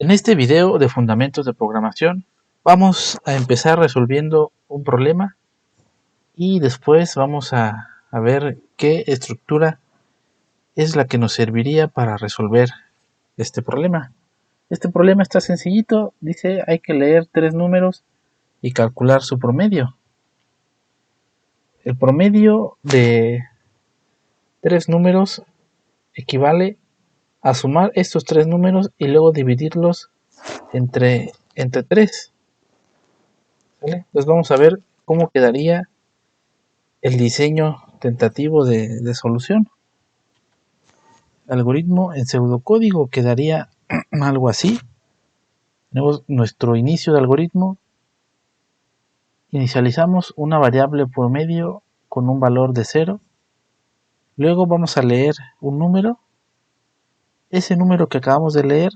En este video de fundamentos de programación vamos a empezar resolviendo un problema y después vamos a ver qué estructura es la que nos serviría para resolver este problema. Este problema está sencillito, dice hay que leer 3 números y calcular su promedio. El promedio de 3 números equivale a sumar estos 3 números y luego dividirlos entre 3. ¿Vale? Entonces vamos a ver cómo quedaría el diseño tentativo de solución. El algoritmo en pseudocódigo quedaría algo así. Tenemos nuestro inicio de algoritmo. Inicializamos una variable promedio con un valor de 0. Luego vamos a leer un número. Ese número que acabamos de leer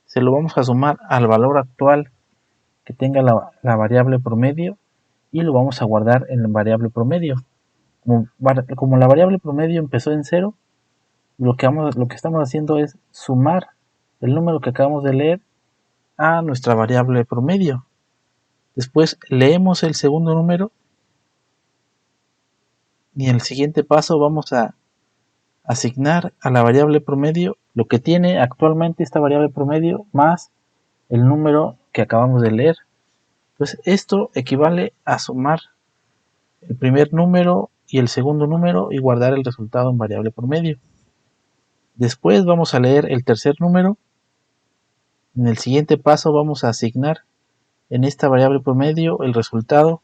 se lo vamos a sumar al valor actual que tenga la variable promedio y lo vamos a guardar en la variable promedio. Como la variable promedio empezó en 0, lo que estamos haciendo es sumar el número que acabamos de leer a nuestra variable promedio. Después leemos el segundo número y en el siguiente paso vamos a asignar a la variable promedio lo que tiene actualmente esta variable promedio más el número que acabamos de leer. Entonces esto equivale a sumar el primer número y el segundo número y guardar el resultado en variable promedio. Después vamos a leer el tercer número. En el siguiente paso vamos a asignar en esta variable promedio el resultado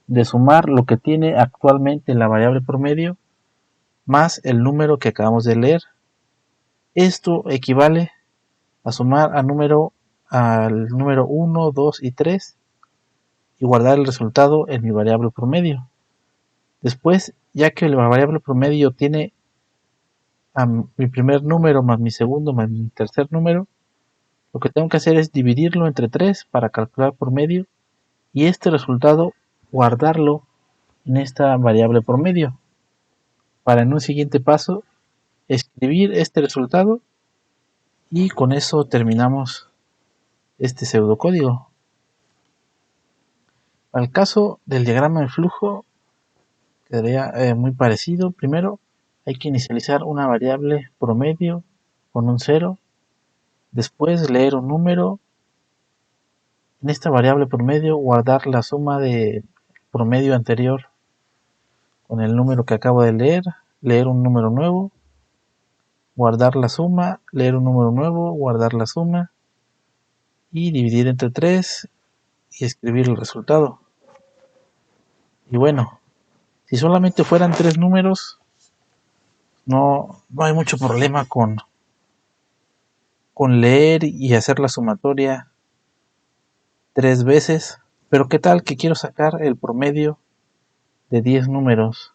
de sumar lo que tiene actualmente la variable promedio más el número que acabamos de leer. Esto equivale a sumar al número 1, 2 y 3 y guardar el resultado en mi variable promedio. Después, ya que la variable promedio tiene a mi primer número más mi segundo más mi tercer número, lo que tengo que hacer es dividirlo entre 3 para calcular promedio y este resultado guardarlo en esta variable promedio para en un siguiente paso escribir este resultado y con eso terminamos este pseudocódigo. Al caso del diagrama de flujo quedaría muy parecido. Primero hay que inicializar una variable promedio con un 0, después leer un número. En esta variable promedio guardar la suma de promedio anterior con el número que acabo de leer un número nuevo, guardar la suma, leer un número nuevo, guardar la suma y dividir entre 3 y escribir el resultado. Y bueno, si solamente fueran 3 números, no hay mucho problema con leer y hacer la sumatoria 3 veces. Pero ¿qué tal que quiero sacar el promedio de 10 números?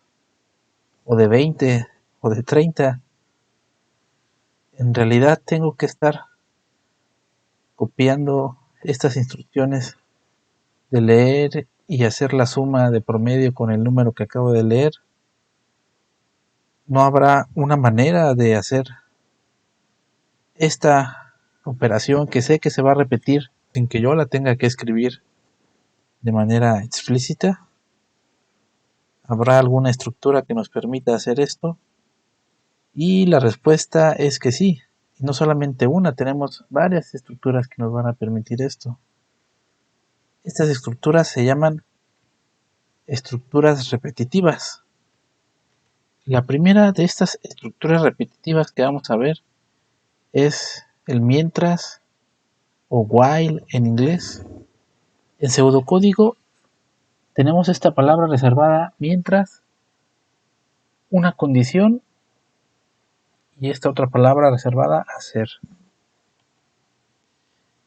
O de 20 o de 30. En realidad tengo que estar copiando estas instrucciones de leer y hacer la suma de promedio con el número que acabo de leer. No habrá una manera de hacer esta operación que sé que se va a repetir sin que yo la tenga que escribir de manera explícita. ¿Habrá alguna estructura que nos permita hacer esto? Y la respuesta es que sí. Y no solamente una, tenemos varias estructuras que nos van a permitir esto. Estas estructuras se llaman estructuras repetitivas. La primera de estas estructuras repetitivas que vamos a ver es el mientras o while en inglés. En pseudocódigo tenemos esta palabra reservada mientras una condición y esta otra palabra reservada hacer.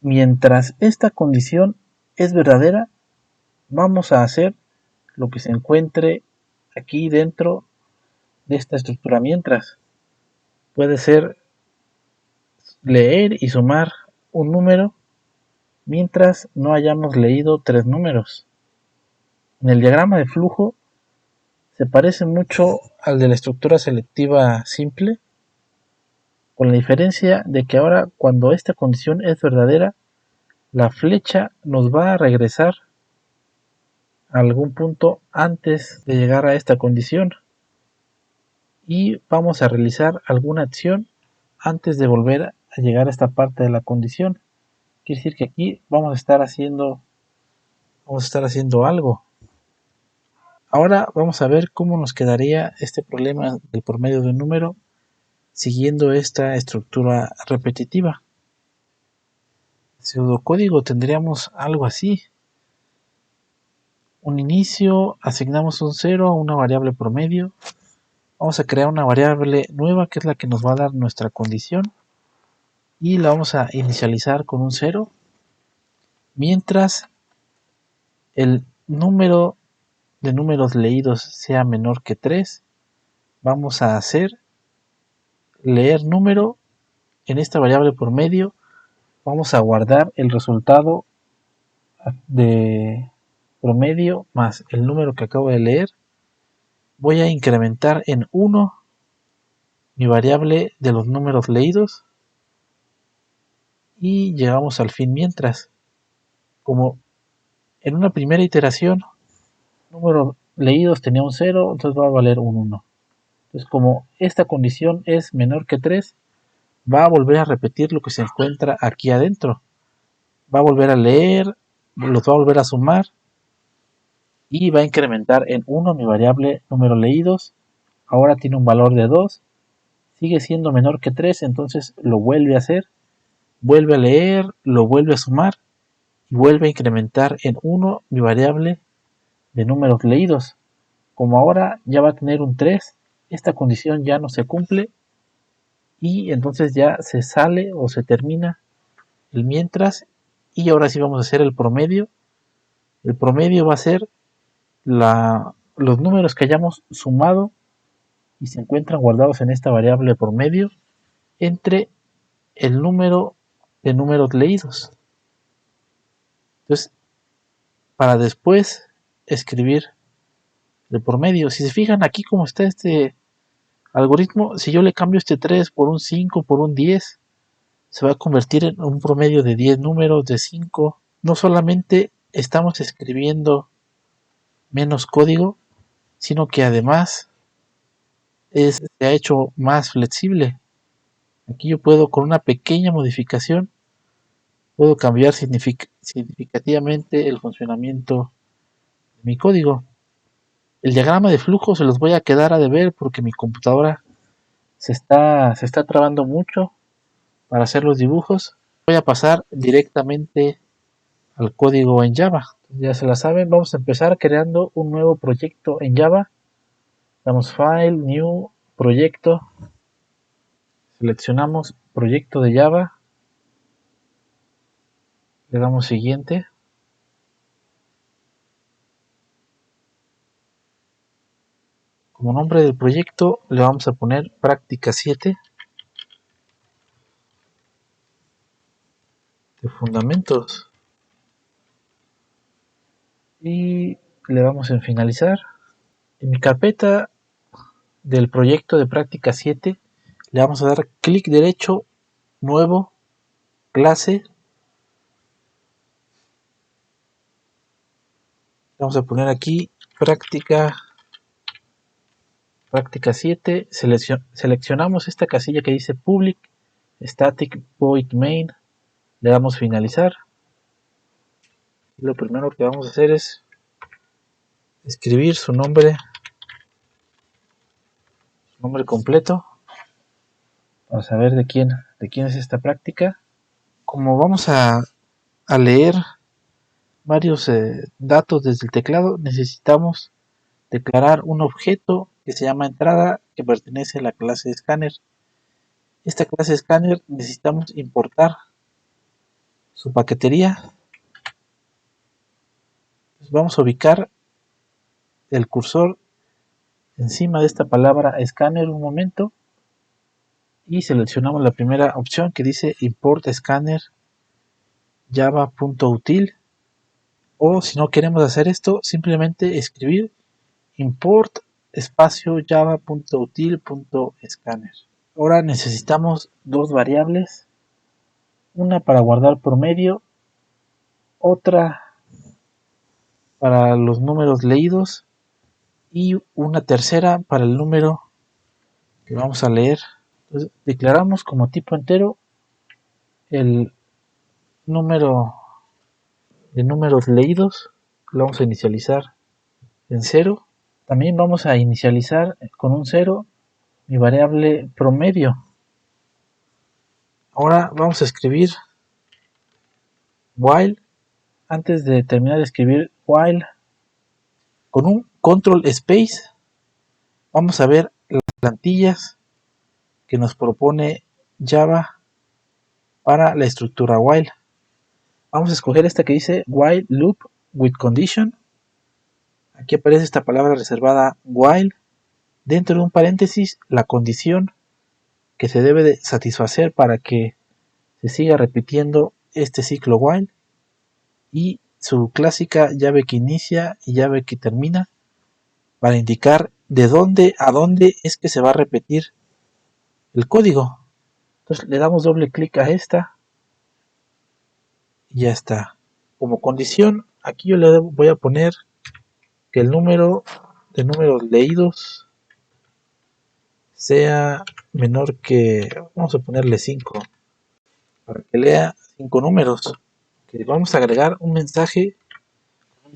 Mientras esta condición es verdadera, vamos a hacer lo que se encuentre aquí dentro de esta estructura mientras. Puede ser leer y sumar un número mientras no hayamos leído 3 números. En el diagrama de flujo se parece mucho al de la estructura selectiva simple, con la diferencia de que ahora cuando esta condición es verdadera, la flecha nos va a regresar a algún punto antes de llegar a esta condición y vamos a realizar alguna acción antes de volver a llegar a esta parte de la condición. Quiere decir que aquí vamos a estar haciendo algo. Ahora vamos a ver cómo nos quedaría este problema del promedio de un número siguiendo esta estructura repetitiva. Pseudocódigo tendríamos algo así. Un inicio, asignamos un 0 a una variable promedio. Vamos a crear una variable nueva que es la que nos va a dar nuestra condición y la vamos a inicializar con un 0. Mientras el número de números leídos sea menor que 3, vamos a hacer leer número en esta variable por medio. Vamos a guardar el resultado de promedio más el número que acabo de leer. Voy a incrementar en 1 mi variable de los números leídos y llegamos al fin. Mientras, como en una primera iteración número leídos tenía un 0, entonces va a valer un 1. Entonces, como esta condición es menor que 3, va a volver a repetir lo que se encuentra aquí adentro. Va a volver a leer, los va a volver a sumar y va a incrementar en 1 mi variable número leídos. Ahora tiene un valor de 2, sigue siendo menor que 3, entonces lo vuelve a hacer, vuelve a leer, lo vuelve a sumar y vuelve a incrementar en 1 mi variable de números leídos. Como ahora ya va a tener un 3, esta condición ya no se cumple y entonces ya se sale o se termina el mientras y ahora sí vamos a hacer el promedio. El promedio va a ser los números que hayamos sumado y se encuentran guardados en esta variable promedio entre el número de números leídos. Entonces, para después escribir el promedio, si se fijan aquí como está este algoritmo, si yo le cambio este 3 por un 5, por un 10, se va a convertir en un promedio de 10 números, de 5. No solamente estamos escribiendo menos código, sino que además se ha hecho más flexible. Aquí yo puedo, con una pequeña modificación, puedo cambiar significativamente el funcionamiento de mi código. El diagrama de flujo se los voy a quedar a deber porque mi computadora se está trabando mucho para hacer los dibujos. Voy a pasar directamente al código en Java. Ya se la saben, vamos a empezar creando un nuevo proyecto en Java. Damos File, New, Proyecto. Seleccionamos Proyecto de Java. Le damos Siguiente. Como nombre del proyecto le vamos a poner Práctica 7 de Fundamentos. Y le damos en Finalizar. En mi carpeta del proyecto de Práctica 7 le vamos a dar clic derecho, Nuevo, Clase. Vamos a poner aquí Práctica 7. Seleccionamos esta casilla que dice Public Static Void Main. Le damos Finalizar. Y lo primero que vamos a hacer es escribir su nombre completo para saber de quién es esta práctica. Como vamos a leer varios datos desde el teclado, necesitamos declarar un objeto que se llama entrada, que pertenece a la clase Scanner. Esta clase Scanner necesitamos importar su paquetería. Entonces vamos a ubicar el cursor encima de esta palabra Scanner un momento y seleccionamos la primera opción que dice Import Scanner java.util, o si no queremos hacer esto, simplemente escribir import espacio java.util.scanner. Ahora necesitamos dos variables, una para guardar promedio, otra para los números leídos y una tercera para el número que vamos a leer. Entonces, declaramos como tipo entero el número de números leídos, lo vamos a inicializar en 0. También vamos a inicializar con un 0 mi variable promedio. Ahora vamos a escribir while. Antes de terminar de escribir while, con un control space, vamos a ver las plantillas que nos propone Java para la estructura while. Vamos a escoger esta que dice while loop with condition. Aquí aparece esta palabra reservada while, dentro de un paréntesis la condición que se debe de satisfacer para que se siga repitiendo este ciclo while, y su clásica llave que inicia y llave que termina para indicar de dónde a dónde es que se va a repetir el código. Entonces le damos doble clic a esta y ya está. Como condición, aquí yo le voy a poner que el número de números leídos sea menor que, vamos a ponerle 5, para que lea 5 números. Que vamos a agregar un mensaje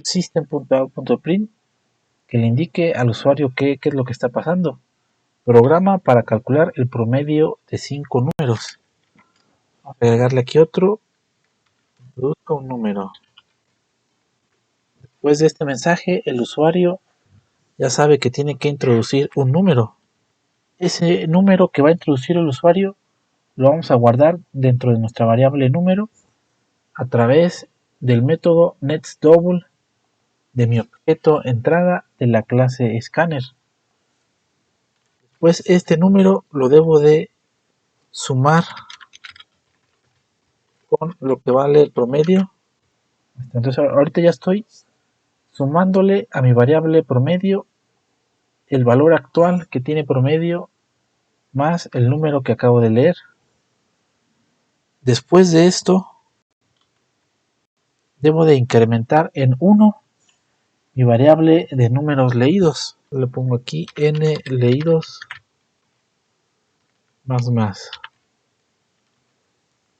system.out.print que le indique al usuario qué es lo que está pasando. Programa para calcular el promedio de 5 números. Vamos a agregarle aquí otro. Introduzca un número. Después de este mensaje, el usuario ya sabe que tiene que introducir un número. Ese número que va a introducir el usuario lo vamos a guardar dentro de nuestra variable número a través del método netsDouble de mi objeto entrada de la clase scanner. Pues este número lo debo de sumar con lo que vale el promedio. Entonces ahorita ya estoy sumándole a mi variable promedio el valor actual que tiene promedio más el número que acabo de leer. Después de esto, debo de incrementar en 1 mi variable de números leídos. Le pongo aquí n leídos más.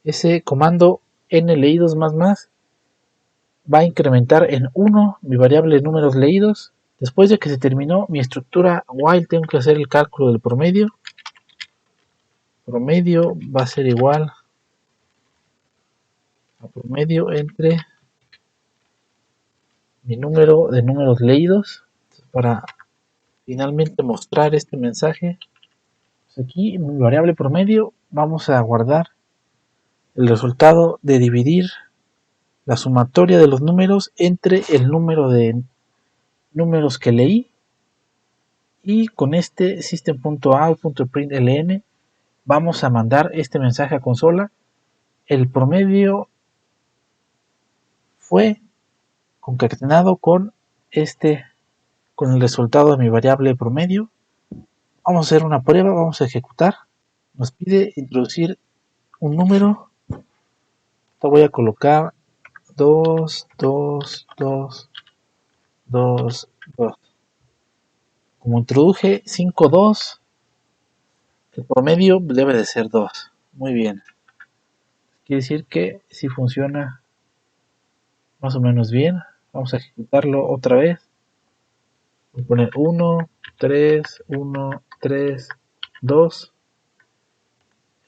Ese comando n leídos más va a incrementar en 1 mi variable de números leídos. Después de que se terminó mi estructura while, tengo que hacer el cálculo del promedio. Promedio va a ser igual a promedio entre mi número de números leídos. Para finalmente mostrar este mensaje, pues aquí en mi variable promedio vamos a guardar el resultado de dividir la sumatoria de los números entre el número de números que leí, y con este system.out.println vamos a mandar este mensaje a consola. El promedio fue concatenado con el resultado de mi variable promedio. Vamos a hacer una prueba, vamos a ejecutar. Nos pide introducir un número. Voy a colocar 2. Como introduje 5, 2, el promedio debe de ser 2. Muy bien. Quiere decir que si funciona más o menos bien. Vamos a ejecutarlo otra vez. Voy a poner 1, 3, 2.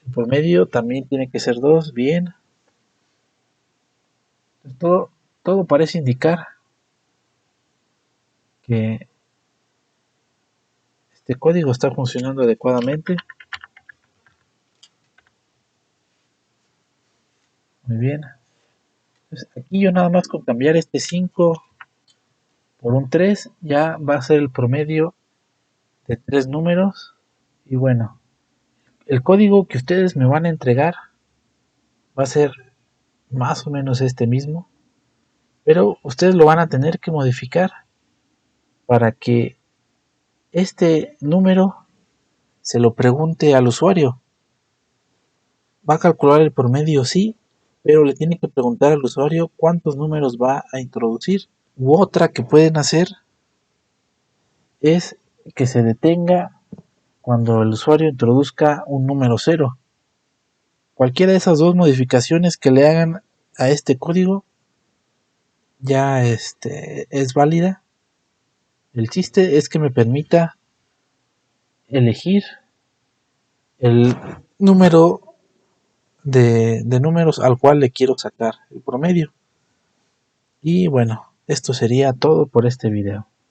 El promedio también tiene que ser 2. Bien. Todo parece indicar que este código está funcionando adecuadamente. Muy bien. Entonces, aquí yo nada más con cambiar este 5 por un 3 ya va a ser el promedio de 3 números. Y bueno, el código que ustedes me van a entregar va a ser más o menos este mismo, pero ustedes lo van a tener que modificar para que este número se lo pregunte al usuario. Va a calcular el promedio, sí, pero le tiene que preguntar al usuario cuántos números va a introducir. U otra que pueden hacer es que se detenga cuando el usuario introduzca un número 0. Cualquiera de esas dos modificaciones que le hagan a este código ya es válida. El chiste es que me permita elegir el número de números al cual le quiero sacar el promedio. Y bueno, esto sería todo por este video.